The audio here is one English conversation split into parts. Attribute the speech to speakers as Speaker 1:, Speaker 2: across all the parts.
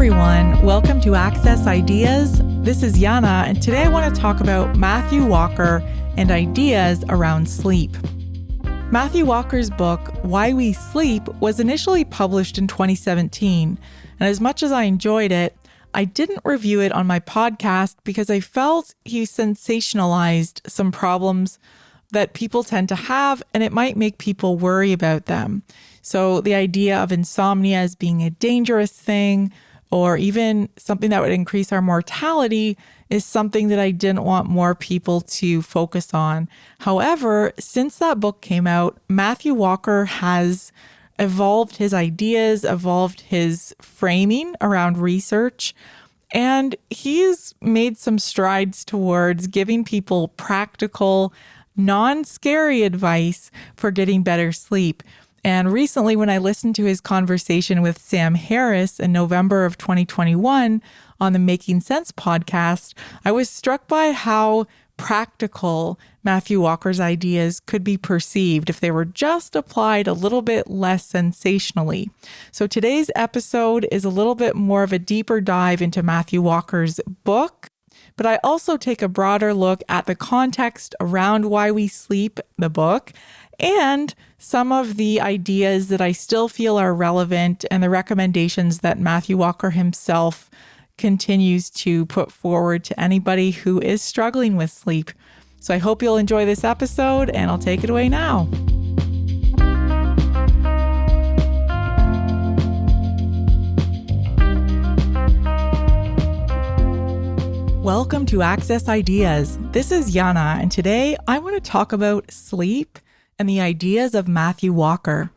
Speaker 1: everyone. Welcome to Access Ideas. This is Yana, and today I want to talk about Matthew Walker and ideas around sleep. Matthew Walker's book, Why We Sleep, was initially published in 2017, and as much as I enjoyed it, I didn't review it on my podcast because I felt he sensationalized some problems that people tend to have, and it might make people worry about them. So the idea of insomnia as being a dangerous thing, or even something that would increase our mortality, is something that I didn't want more people to focus on. However, since that book came out, Matthew Walker has evolved his ideas, evolved his framing around research, and he's made some strides towards giving people practical, non-scary advice for getting better sleep. And recently, when I listened to his conversation with Sam Harris in November of 2021 on the Making Sense podcast, I was struck by how practical Matthew Walker's ideas could be perceived if they were just applied a little bit less sensationally. So today's episode is a little bit more of a deeper dive into Matthew Walker's book, but I also take a broader look at the context around Why We Sleep, the book, and some of the ideas that I still feel are relevant and the recommendations that Matthew Walker himself continues to put forward to anybody who is struggling with sleep. So I hope you'll enjoy this episode, and I'll take it away now. Welcome to Access Ideas. This is Yana, and today I want to talk about sleep and the ideas of Matthew Walker.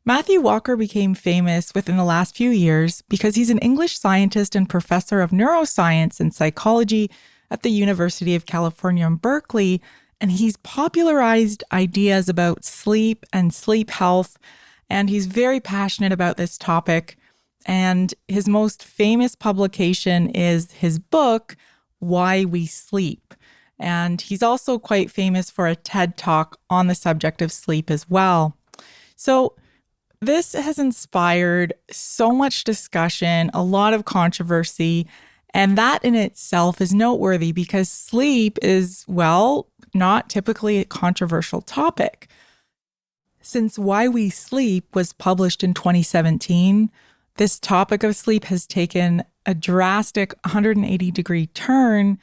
Speaker 1: Matthew Walker became famous within the last few years because he's an English scientist and professor of neuroscience and psychology at the University of California in Berkeley, and he's popularized ideas about sleep and sleep health, and he's very passionate about this topic. And his most famous publication is his book, Why We Sleep. And he's also quite famous for a TED Talk on the subject of sleep as well. So this has inspired so much discussion, a lot of controversy, and that in itself is noteworthy because sleep is, well, not typically a controversial topic. Since Why We Sleep was published in 2017, this topic of sleep has taken a drastic 180-degree turn,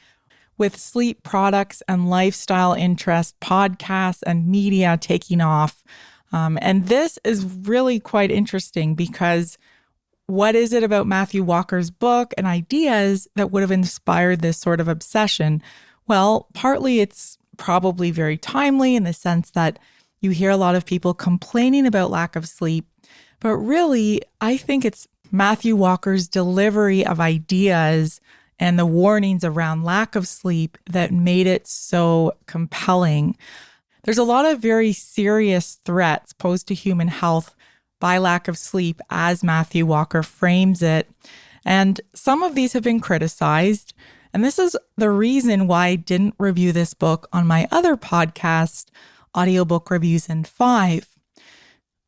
Speaker 1: with sleep products and lifestyle interest, podcasts and media taking off. And this is really quite interesting because what is it about Matthew Walker's book and ideas that would have inspired this sort of obsession? Well, partly it's probably very timely in the sense that you hear a lot of people complaining about lack of sleep, but really, I think it's Matthew Walker's delivery of ideas and the warnings around lack of sleep that made it so compelling. There's a lot of very serious threats posed to human health by lack of sleep as Matthew Walker frames it. And some of these have been criticized. And this is the reason why I didn't review this book on my other podcast, Audiobook Reviews in 5.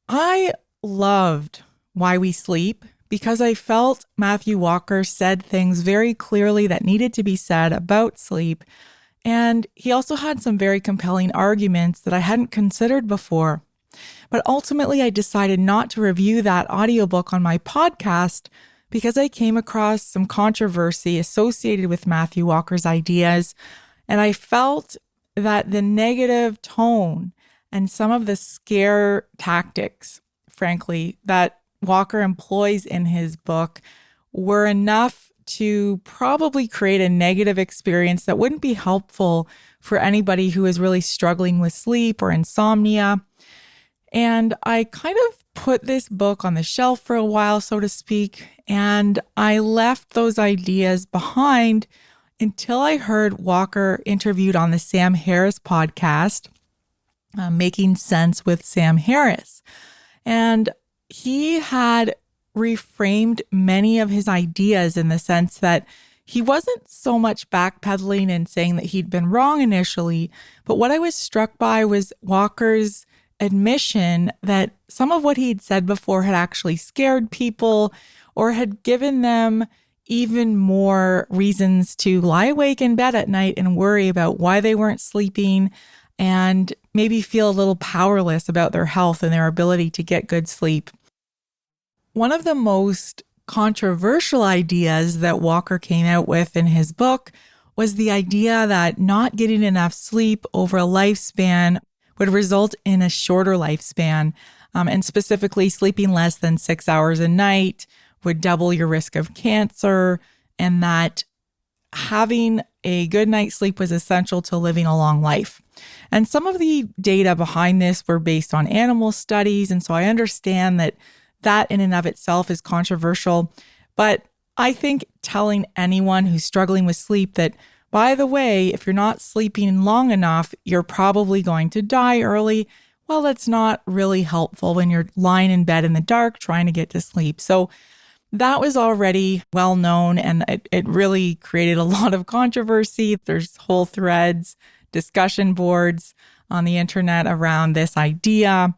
Speaker 1: I loved Why We Sleep because I felt Matthew Walker said things very clearly that needed to be said about sleep. And he also had some very compelling arguments that I hadn't considered before. But ultimately, I decided not to review that audiobook on my podcast because I came across some controversy associated with Matthew Walker's ideas. And I felt that the negative tone and some of the scare tactics, frankly, that Walker employs in his book were enough to probably create a negative experience that wouldn't be helpful for anybody who is really struggling with sleep or insomnia. And I kind of put this book on the shelf for a while, so to speak, and I left those ideas behind until I heard Walker interviewed on the Sam Harris podcast, Making Sense with Sam Harris. And he had reframed many of his ideas in the sense that he wasn't so much backpedaling and saying that he'd been wrong initially, but what I was struck by was Walker's admission that some of what he'd said before had actually scared people or had given them even more reasons to lie awake in bed at night and worry about why they weren't sleeping and maybe feel a little powerless about their health and their ability to get good sleep. One of the most controversial ideas that Walker came out with in his book was the idea that not getting enough sleep over a lifespan would result in a shorter lifespan, and specifically sleeping less than 6 hours a night would double your risk of cancer, and that having a good night's sleep was essential to living a long life. And some of the data behind this were based on animal studies, and so I understand that in and of itself is controversial. But I think telling anyone who's struggling with sleep that, by the way, if you're not sleeping long enough, you're probably going to die early, well, that's not really helpful when you're lying in bed in the dark trying to get to sleep. So that was already well known, and it really created a lot of controversy. There's whole threads, discussion boards on the internet around this idea.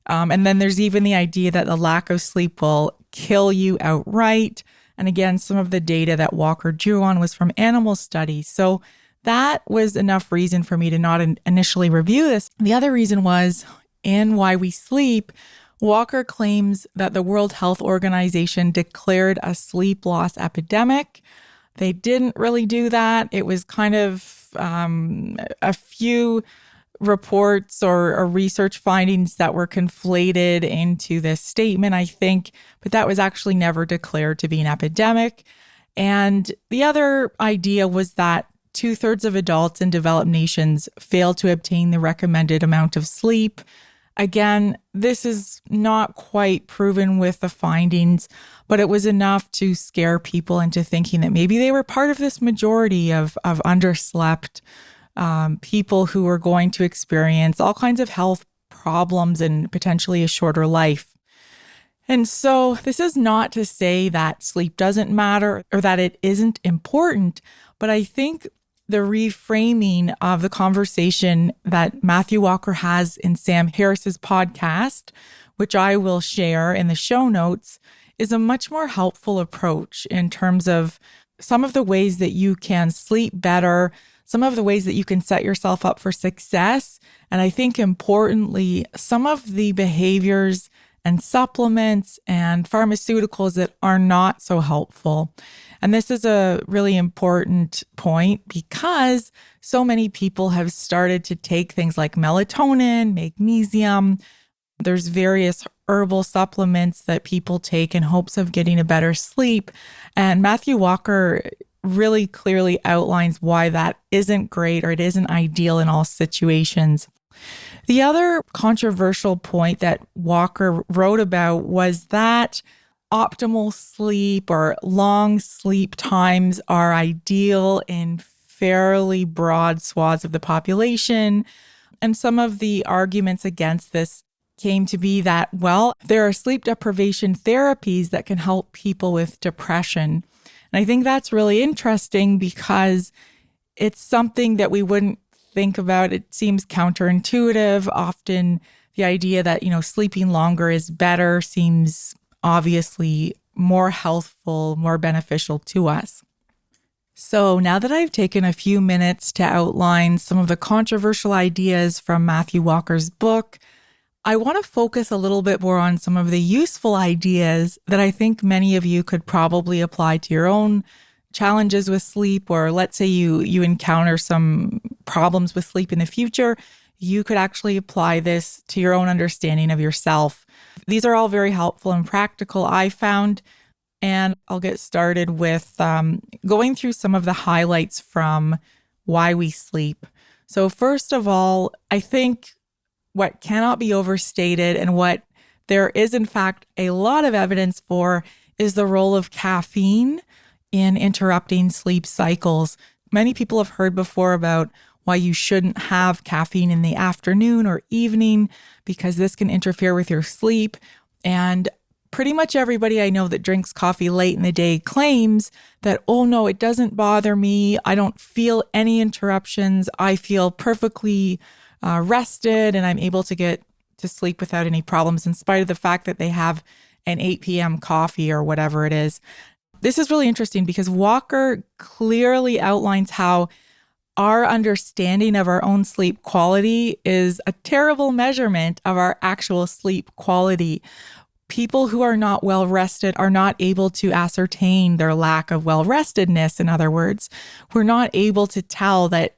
Speaker 1: And then there's even the idea that the lack of sleep will kill you outright. And again, some of the data that Walker drew on was from animal studies. So that was enough reason for me to not initially review this. The other reason was in Why We Sleep, Walker claims that the World Health Organization declared a sleep loss epidemic. They didn't really do that. It was kind of a few reports or research findings that were conflated into this statement, I think, but that was actually never declared to be an epidemic. And the other idea was that 2/3 of adults in developed nations fail to obtain the recommended amount of sleep. Again, this is not quite proven with the findings, but it was enough to scare people into thinking that maybe they were part of this majority of underslept people who are going to experience all kinds of health problems and potentially a shorter life. And so this is not to say that sleep doesn't matter or that it isn't important, but I think the reframing of the conversation that Matthew Walker has in Sam Harris's podcast, which I will share in the show notes, is a much more helpful approach in terms of some of the ways that you can sleep better, some of the ways that you can set yourself up for success. And I think importantly, some of the behaviors and supplements and pharmaceuticals that are not so helpful. And this is a really important point because so many people have started to take things like melatonin, magnesium. There's various herbal supplements that people take in hopes of getting a better sleep. And Matthew Walker really clearly outlines why that isn't great or it isn't ideal in all situations. The other controversial point that Walker wrote about was that optimal sleep or long sleep times are ideal in fairly broad swaths of the population. And some of the arguments against this came to be that, well, there are sleep deprivation therapies that can help people with depression. And I think that's really interesting because it's something that we wouldn't think about. It seems counterintuitive. Often the idea that, sleeping longer is better seems obviously more healthful, more beneficial to us. So now that I've taken a few minutes to outline some of the controversial ideas from Matthew Walker's book, I want to focus a little bit more on some of the useful ideas that I think many of you could probably apply to your own challenges with sleep, or let's say you encounter some problems with sleep in the future, you could actually apply this to your own understanding of yourself. These are all very helpful and practical, I found, and I'll get started with going through some of the highlights from Why We Sleep. So first of all, I think what cannot be overstated and what there is in fact a lot of evidence for is the role of caffeine in interrupting sleep cycles. Many people have heard before about why you shouldn't have caffeine in the afternoon or evening because this can interfere with your sleep. And pretty much everybody I know that drinks coffee late in the day claims that, oh no, it doesn't bother me. I don't feel any interruptions. I feel perfectly rested and I'm able to get to sleep without any problems in spite of the fact that they have an 8 p.m. coffee or whatever it is. This is really interesting because Walker clearly outlines how our understanding of our own sleep quality is a terrible measurement of our actual sleep quality. People who are not well rested are not able to ascertain their lack of well restedness. In other words, we're not able to tell that,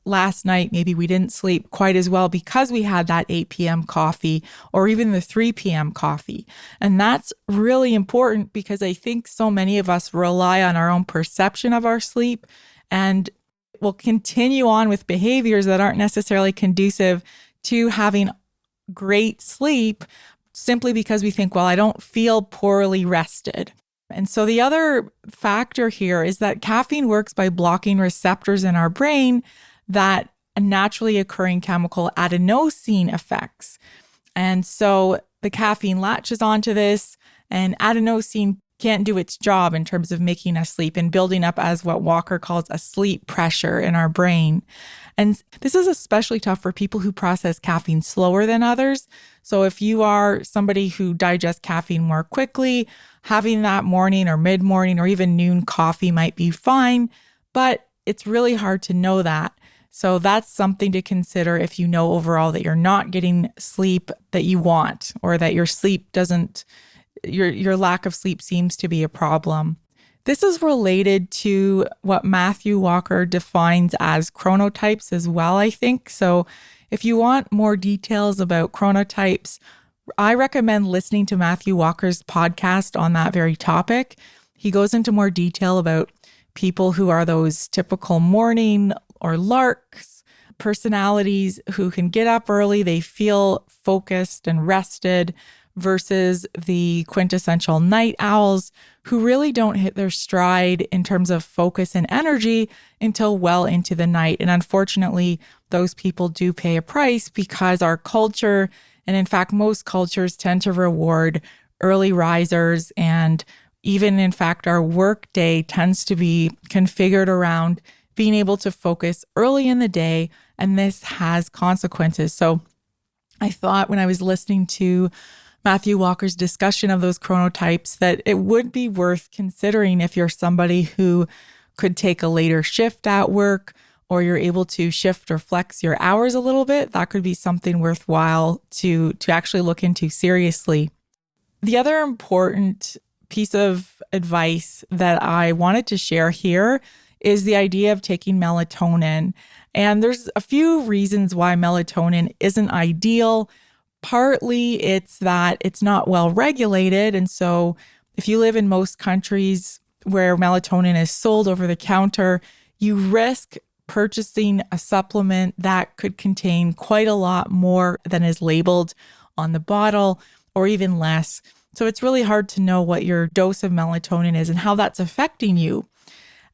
Speaker 1: last night maybe we didn't sleep quite as well because we had that 8 p.m. coffee or even the 3 p.m. coffee. And that's really important because I think so many of us rely on our own perception of our sleep and will continue on with behaviors that aren't necessarily conducive to having great sleep simply because we think, well, I don't feel poorly rested. And so the other factor here is that caffeine works by blocking receptors in our brain that a naturally occurring chemical adenosine affects. And so the caffeine latches onto this, and adenosine can't do its job in terms of making us sleep and building up as what Walker calls a sleep pressure in our brain. And this is especially tough for people who process caffeine slower than others. So if you are somebody who digests caffeine more quickly, having that morning or mid-morning or even noon coffee might be fine, but it's really hard to know that. So that's something to consider if you know overall that you're not getting sleep that you want, or that your sleep doesn't, your lack of sleep seems to be a problem. This is related to what Matthew Walker defines as chronotypes as well, I think. So if you want more details about chronotypes, I recommend listening to Matthew Walker's podcast on that very topic. He goes into more detail about people who are those typical morning or larks personalities who can get up early, they feel focused and rested, versus the quintessential night owls who really don't hit their stride in terms of focus and energy until well into the night. And unfortunately, those people do pay a price because our culture, and in fact, most cultures, tend to reward early risers. And even in fact, our work day tends to be configured around being able to focus early in the day. And this has consequences. So I thought when I was listening to Matthew Walker's discussion of those chronotypes that it would be worth considering if you're somebody who could take a later shift at work, or you're able to shift or flex your hours a little bit. That could be something worthwhile to actually look into seriously. The other important piece of advice that I wanted to share here is the idea of taking melatonin. And there's a few reasons why melatonin isn't ideal. Partly it's that it's not well regulated. And so if you live in most countries where melatonin is sold over the counter, you risk purchasing a supplement that could contain quite a lot more than is labeled on the bottle, or even less. So it's really hard to know what your dose of melatonin is and how that's affecting you.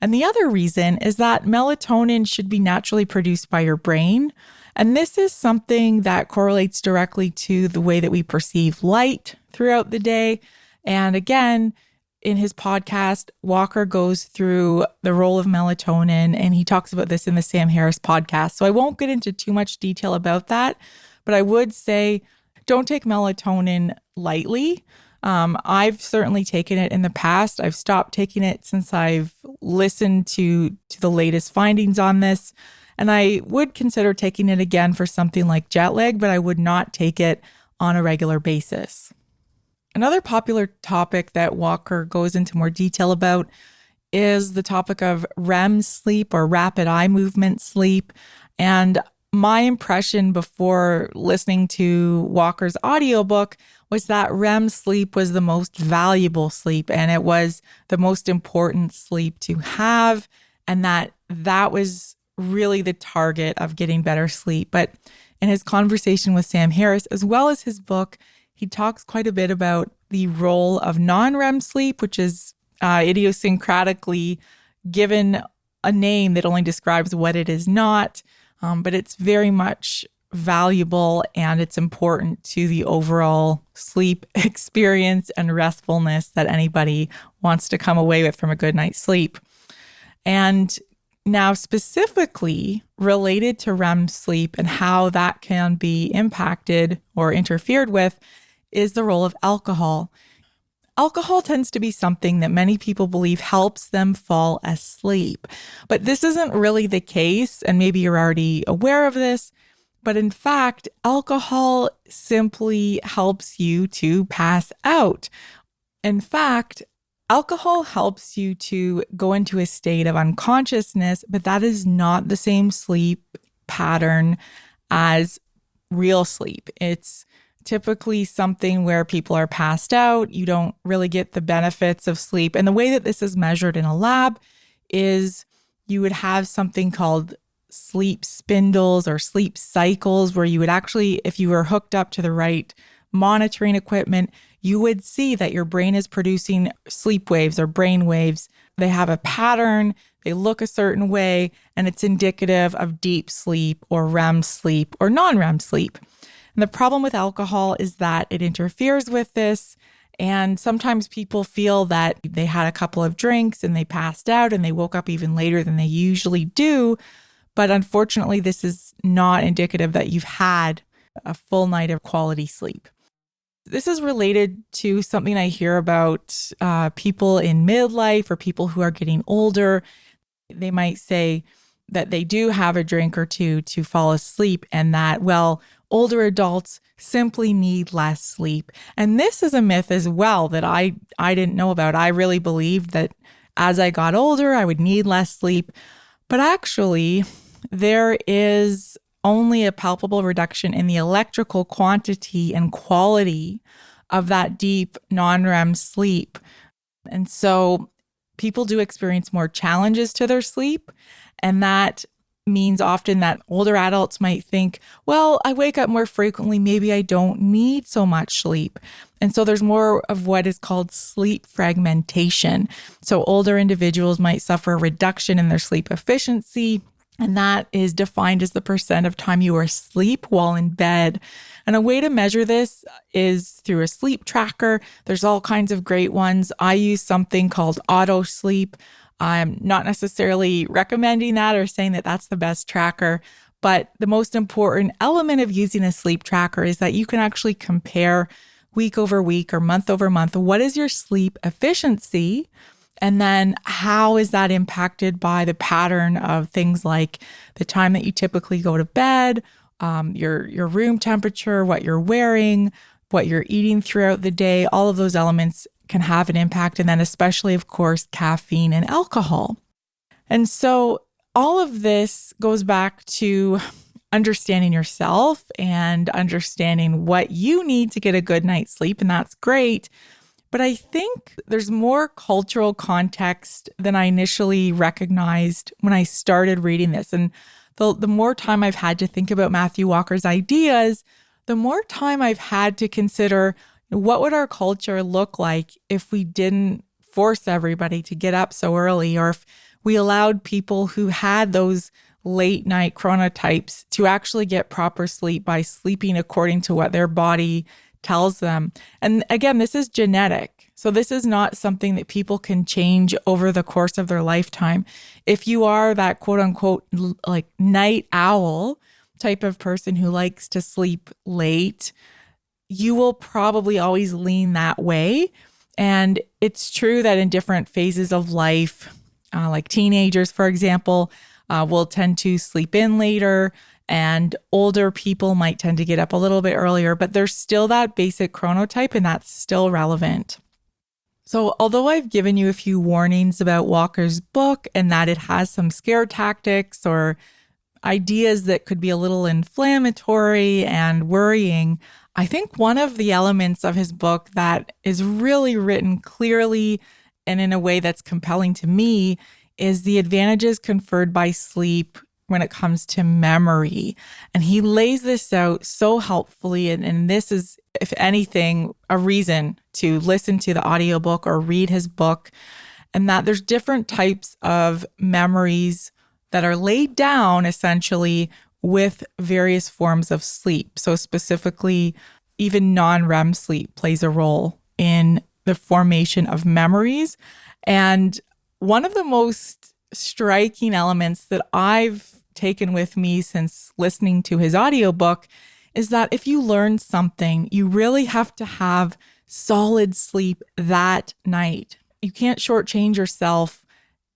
Speaker 1: And the other reason is that melatonin should be naturally produced by your brain. And this is something that correlates directly to the way that we perceive light throughout the day. And again, in his podcast, Walker goes through the role of melatonin, and he talks about this in the Sam Harris podcast. So I won't get into too much detail about that, but I would say don't take melatonin lightly. I've certainly taken it in the past. I've stopped taking it since I've listened to the latest findings on this. And I would consider taking it again for something like jet lag, but I would not take it on a regular basis. Another popular topic that Walker goes into more detail about is the topic of REM sleep, or rapid eye movement sleep. And my impression before listening to Walker's audiobook was that REM sleep was the most valuable sleep, and it was the most important sleep to have, and that was really the target of getting better sleep. But in his conversation with Sam Harris, as well as his book, he talks quite a bit about the role of non-REM sleep, which is idiosyncratically given a name that only describes what it is not, but it's very much valuable, and it's important to the overall sleep experience and restfulness that anybody wants to come away with from a good night's sleep. And now specifically related to REM sleep and how that can be impacted or interfered with is the role of alcohol. alcohol tends to be something that many people believe helps them fall asleep. But this isn't really the case, and maybe you're already aware of this. But in fact, alcohol simply helps you to pass out. In fact, alcohol helps you to go into a state of unconsciousness, but that is not the same sleep pattern as real sleep. It's typically something where people are passed out. You don't really get the benefits of sleep. And the way that this is measured in a lab is you would have something called sleep spindles or sleep cycles, where you would actually, if you were hooked up to the right monitoring equipment, you would see that your brain is producing sleep waves or brain waves. They have a pattern, they look a certain way, and it's indicative of deep sleep or REM sleep or non-REM sleep. And the problem with alcohol is that it interferes with this. And sometimes people feel that they had a couple of drinks and they passed out and they woke up even later than they usually do. But unfortunately, this is not indicative that you've had a full night of quality sleep. This is related to something I hear about people in midlife or people who are getting older. They might say that they do have a drink or two to fall asleep, and that, well, older adults simply need less sleep. And this is a myth as well that I didn't know about. I really believed that as I got older, I would need less sleep. But actually, there is only a palpable reduction in the electrical quantity and quality of that deep non-REM sleep. And so people do experience more challenges to their sleep. And that means often that older adults might think, well, I wake up more frequently, maybe I don't need so much sleep. And so there's more of what is called sleep fragmentation. So older individuals might suffer a reduction in their sleep efficiency, and that is defined as the percent of time you are asleep while in bed. And a way to measure this is through a sleep tracker. There's all kinds of great ones. I use something called Auto Sleep. I'm not necessarily recommending that or saying that that's the best tracker, but the most important element of using a sleep tracker is that you can actually compare week over week or month over month. What is your sleep efficiency? And then how is that impacted by the pattern of things like the time that you typically go to bed, your room temperature, what you're wearing, what you're eating throughout the day? All of those elements can have an impact. And then especially, of course, caffeine and alcohol. And so all of this goes back to understanding yourself and understanding what you need to get a good night's sleep. And that's great. But I think there's more cultural context than I initially recognized when I started reading this. And the more time I've had to think about Matthew Walker's ideas, the more time I've had to consider, what would our culture look like if we didn't force everybody to get up so early, or if we allowed people who had those late night chronotypes to actually get proper sleep by sleeping according to what their body tells them. And again, this is genetic. So this is not something that people can change over the course of their lifetime. If you are that quote unquote like night owl type of person who likes to sleep late, you will probably always lean that way. And it's true that in different phases of life, like teenagers, for example, will tend to sleep in later, and older people might tend to get up a little bit earlier, but there's still that basic chronotype, and that's still relevant. So although I've given you a few warnings about Walker's book and that it has some scare tactics or ideas that could be a little inflammatory and worrying, I think one of the elements of his book that is really written clearly and in a way that's compelling to me is the advantages conferred by sleep when it comes to memory. And he lays this out so helpfully. And this is, if anything, a reason to listen to the audiobook or read his book. And that there's different types of memories that are laid down essentially with various forms of sleep. So specifically, even non-REM sleep plays a role in the formation of memories. And one of the most striking elements that I've taken with me since listening to his audiobook is that if you learn something, you really have to have solid sleep that night. You can't shortchange yourself.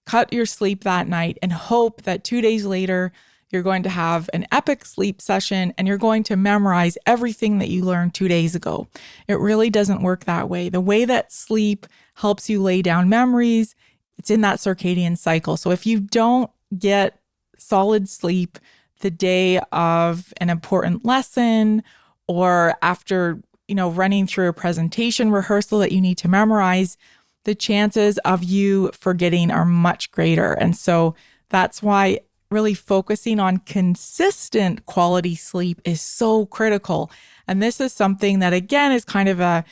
Speaker 1: Cut your sleep that night and hope that 2 days later, you're going to have an epic sleep session and you're going to memorize everything that you learned 2 days ago. It really doesn't work that way. The way that sleep helps you lay down memories, it's in that circadian cycle. So if you don't get solid sleep the day of an important lesson or after, running through a presentation rehearsal that you need to memorize, the chances of you forgetting are much greater. And so that's why really focusing on consistent quality sleep is so critical. And this is something that, again, is kind of a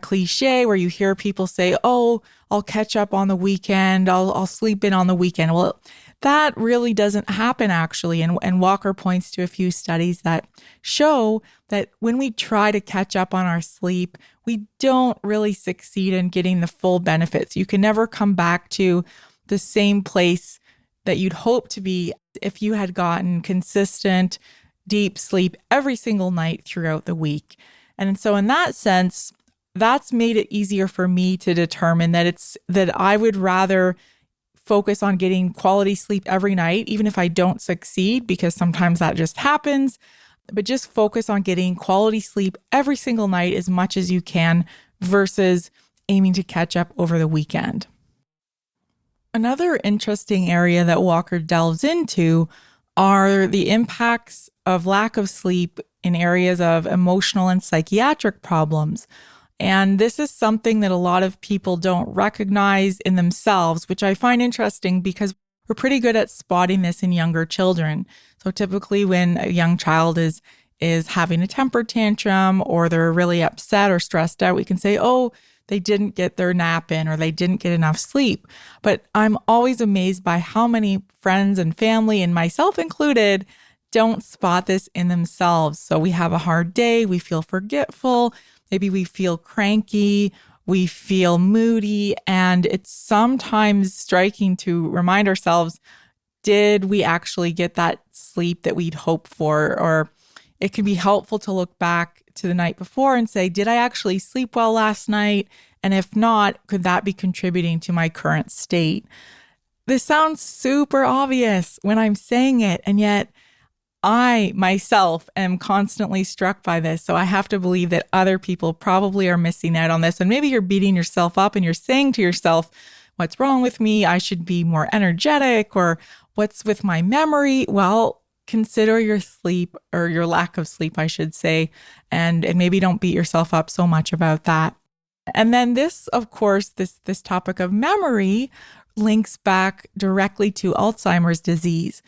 Speaker 1: cliche where you hear people say, oh, I'll catch up on the weekend. I'll sleep in on the weekend. Well, that really doesn't happen, actually. And Walker points to a few studies that show that when we try to catch up on our sleep, we don't really succeed in getting the full benefits. You can never come back to the same place that you'd hope to be if you had gotten consistent, deep sleep every single night throughout the week. And so in that sense, that's made it easier for me to determine that I would rather focus on getting quality sleep every night, even if I don't succeed, because sometimes that just happens, but just focus on getting quality sleep every single night as much as you can versus aiming to catch up over the weekend. Another interesting area that Walker delves into are the impacts of lack of sleep in areas of emotional and psychiatric problems. And this is something that a lot of people don't recognize in themselves, which I find interesting because we're pretty good at spotting this in younger children. So typically when a young child is having a temper tantrum or they're really upset or stressed out, we can say, oh, they didn't get their nap in or they didn't get enough sleep. But I'm always amazed by how many friends and family, and myself included, don't spot this in themselves. So we have a hard day, we feel forgetful, maybe we feel cranky, we feel moody, and it's sometimes striking to remind ourselves, did we actually get that sleep that we'd hoped for? Or it can be helpful to look back to the night before and say, did I actually sleep well last night? And if not, could that be contributing to my current state? This sounds super obvious when I'm saying it, and yet I myself am constantly struck by this. So I have to believe that other people probably are missing out on this. And maybe you're beating yourself up and you're saying to yourself, what's wrong with me? I should be more energetic, or what's with my memory? Well, consider your sleep, or your lack of sleep, I should say, and maybe don't beat yourself up so much about that. And then this, of course, this topic of memory links back directly to Alzheimer's disease.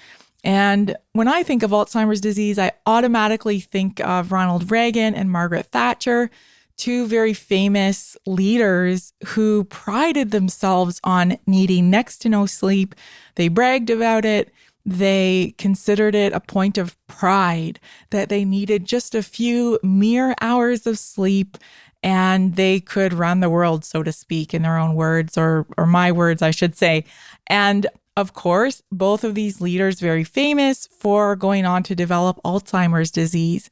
Speaker 1: And when I think of Alzheimer's disease, I automatically think of Ronald Reagan and Margaret Thatcher, two very famous leaders who prided themselves on needing next to no sleep. They bragged about it. They considered it a point of pride that they needed just a few mere hours of sleep and they could run the world, so to speak, in their own words, or my words, I should say. And of course, both of these leaders very famous for going on to develop Alzheimer's disease.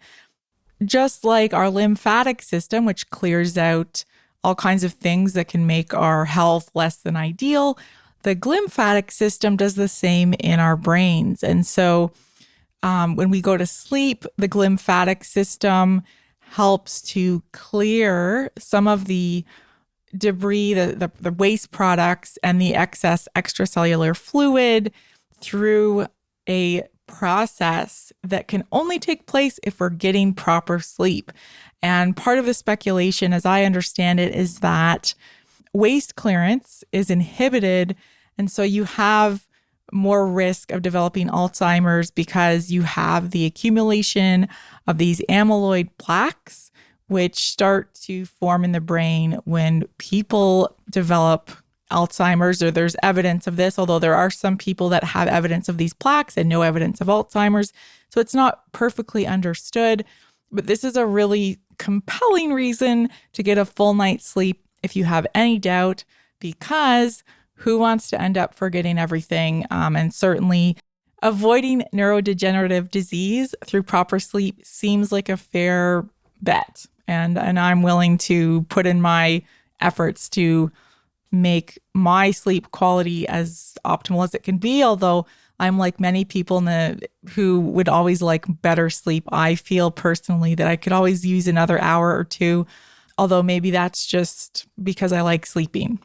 Speaker 1: Just like our lymphatic system, which clears out all kinds of things that can make our health less than ideal, the glymphatic system does the same in our brains. And so when we go to sleep, the glymphatic system helps to clear some of the debris, the waste products and the excess extracellular fluid through a process that can only take place if we're getting proper sleep. And part of the speculation, as I understand it, is that waste clearance is inhibited. And so you have more risk of developing Alzheimer's because you have the accumulation of these amyloid plaques, which start to form in the brain when people develop Alzheimer's, or there's evidence of this, although there are some people that have evidence of these plaques and no evidence of Alzheimer's. So it's not perfectly understood, but this is a really compelling reason to get a full night's sleep if you have any doubt, because who wants to end up forgetting everything? And certainly avoiding neurodegenerative disease through proper sleep seems like a fair bet. and I'm willing to put in my efforts to make my sleep quality as optimal as it can be. Although I'm like many people who would always like better sleep. I feel personally that I could always use another hour or two, although maybe that's just because I like sleeping.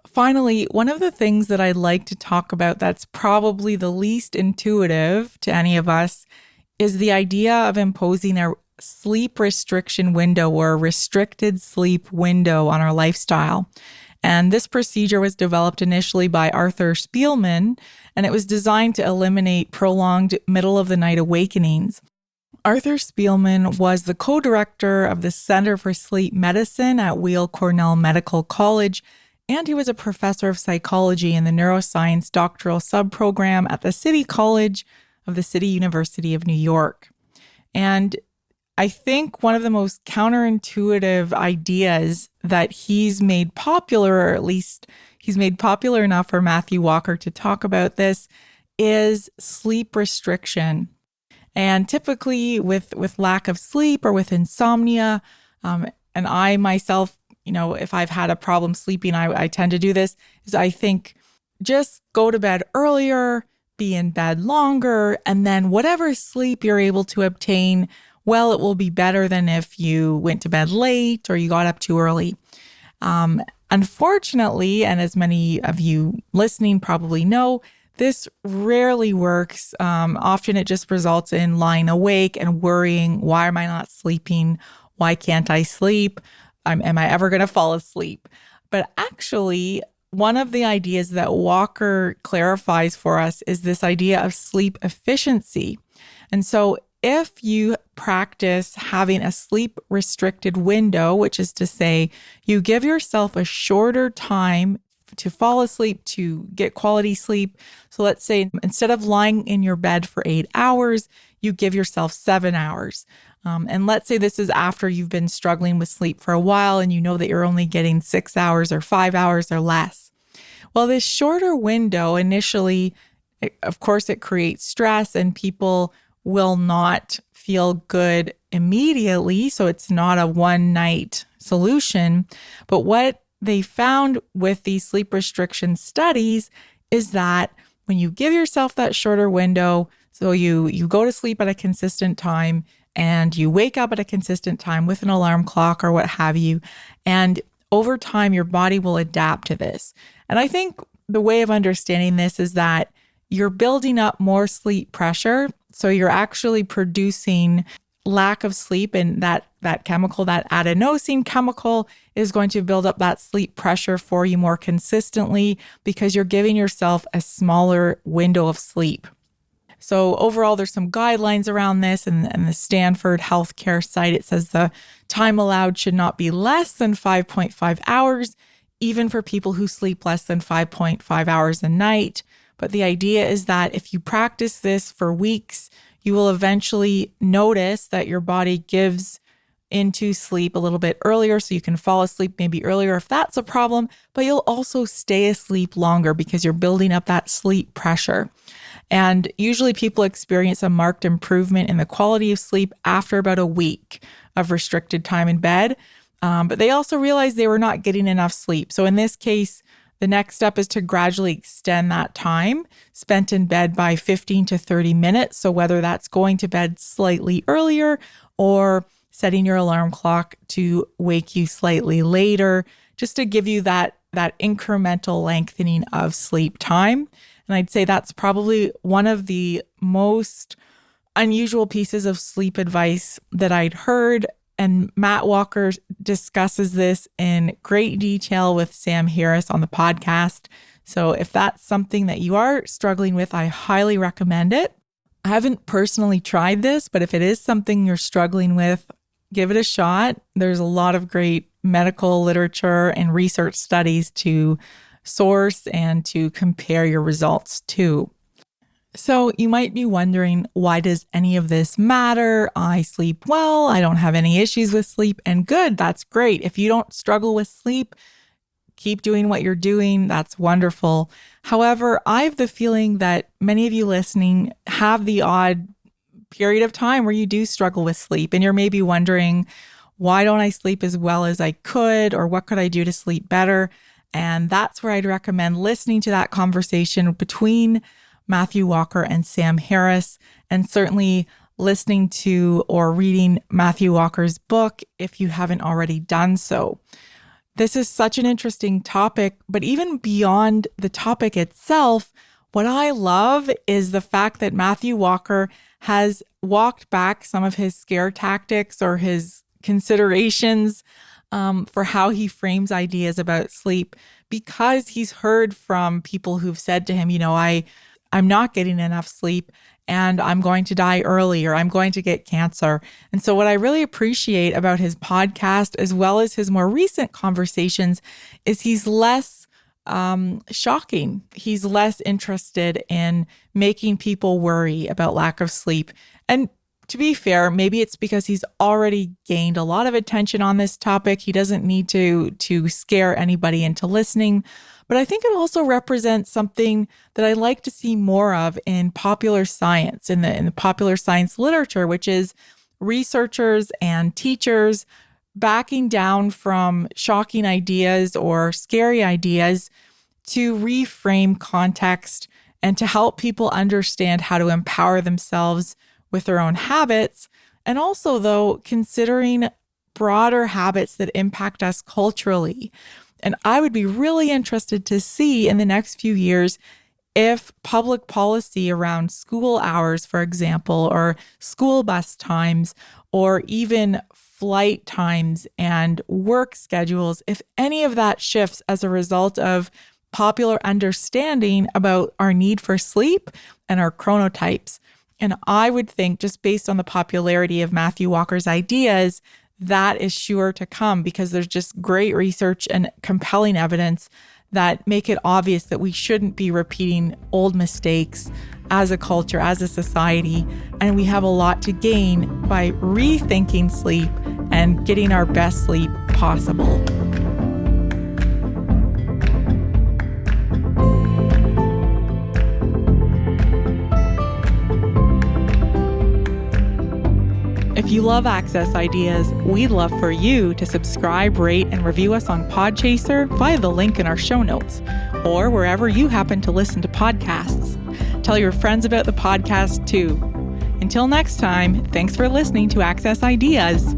Speaker 1: Finally, one of the things that I'd like to talk about that's probably the least intuitive to any of us is the idea of imposing a sleep restriction window or a restricted sleep window on our lifestyle. And this procedure was developed initially by Arthur Spielman, and it was designed to eliminate prolonged middle-of-the-night awakenings. Arthur Spielman was the co-director of the Center for Sleep Medicine at Weill Cornell Medical College, and he was a professor of psychology in the neuroscience doctoral subprogram at the City College of the City University of New York. And I think one of the most counterintuitive ideas that he's made popular, or at least he's made popular enough for Matthew Walker to talk about this, is sleep restriction. And typically with lack of sleep or with insomnia, and I myself, if I've had a problem sleeping, I tend to do this, is I think just go to bed earlier, be in bed longer, and then whatever sleep you're able to obtain, well, it will be better than if you went to bed late or you got up too early. Unfortunately, and as many of you listening probably know, this rarely works. Often it just results in lying awake and worrying, why am I not sleeping? Why can't I sleep? Am I ever going to fall asleep? But actually, one of the ideas that Walker clarifies for us is this idea of sleep efficiency. And so if you practice having a sleep restricted window, which is to say you give yourself a shorter time to fall asleep, to get quality sleep. So let's say instead of lying in your bed for 8 hours, you give yourself 7 hours. And let's say this is after you've been struggling with sleep for a while and you know that you're only getting 6 hours or 5 hours or less. Well, this shorter window initially, of course, it creates stress and people will not feel good immediately. So it's not a one night solution. But what they found with these sleep restriction studies is that when you give yourself that shorter window, so you go to sleep at a consistent time and you wake up at a consistent time with an alarm clock or what have you, and over time your body will adapt to this. And I think the way of understanding this is that you're building up more sleep pressure. So you're actually producing lack of sleep, and that chemical, that adenosine chemical, is going to build up that sleep pressure for you more consistently because you're giving yourself a smaller window of sleep. So overall, there's some guidelines around this, and the Stanford healthcare site, it says the time allowed should not be less than 5.5 hours, even for people who sleep less than 5.5 hours a night. But the idea is that if you practice this for weeks, you will eventually notice that your body gives into sleep a little bit earlier, so you can fall asleep maybe earlier if that's a problem, but you'll also stay asleep longer because you're building up that sleep pressure. And usually people experience a marked improvement in the quality of sleep after about a week of restricted time in bed. But they also realized they were not getting enough sleep. So in this case, the next step is to gradually extend that time spent in bed by 15 to 30 minutes. So whether that's going to bed slightly earlier or setting your alarm clock to wake you slightly later, just to give you that incremental lengthening of sleep time. And I'd say that's probably one of the most unusual pieces of sleep advice that I'd heard. And Matt Walker discusses this in great detail with Sam Harris on the podcast. So if that's something that you are struggling with, I highly recommend it. I haven't personally tried this, but if it is something you're struggling with, give it a shot. There's a lot of great medical literature and research studies to source and to compare your results to. So you might be wondering, why does any of this matter? I sleep well. I don't have any issues with sleep. And good, that's great. If you don't struggle with sleep, keep doing what you're doing. That's wonderful. However, I have the feeling that many of you listening have the odd period of time where you do struggle with sleep. And you're maybe wondering, why don't I sleep as well as I could, or what could I do to sleep better? And that's where I'd recommend listening to that conversation between Matthew Walker and Sam Harris, and certainly listening to or reading Matthew Walker's book if you haven't already done so. This is such an interesting topic, but even beyond the topic itself, what I love is the fact that Matthew Walker has walked back some of his scare tactics or his considerations for how he frames ideas about sleep, because he's heard from people who've said to him, I'm not getting enough sleep and I'm going to die early, or I'm going to get cancer. And so what I really appreciate about his podcast, as well as his more recent conversations, is he's less shocking. He's less interested in making people worry about lack of sleep. And to be fair, maybe it's because he's already gained a lot of attention on this topic. He doesn't need to scare anybody into listening. But I think it also represents something that I like to see more of in popular science, in the popular science literature, which is researchers and teachers backing down from shocking ideas or scary ideas to reframe context and to help people understand how to empower themselves with their own habits. And also, though, considering broader habits that impact us culturally. And I would be really interested to see in the next few years if public policy around school hours, for example, or school bus times, or even flight times and work schedules, if any of that shifts as a result of popular understanding about our need for sleep and our chronotypes. And I would think, just based on the popularity of Matthew Walker's ideas, that is sure to come, because there's just great research and compelling evidence that make it obvious that we shouldn't be repeating old mistakes as a culture, as a society. And we have a lot to gain by rethinking sleep and getting our best sleep possible. If you love Access Ideas, we'd love for you to subscribe, rate, and review us on Podchaser via the link in our show notes, or wherever you happen to listen to podcasts. Tell your friends about the podcast too. Until next time, thanks for listening to Access Ideas.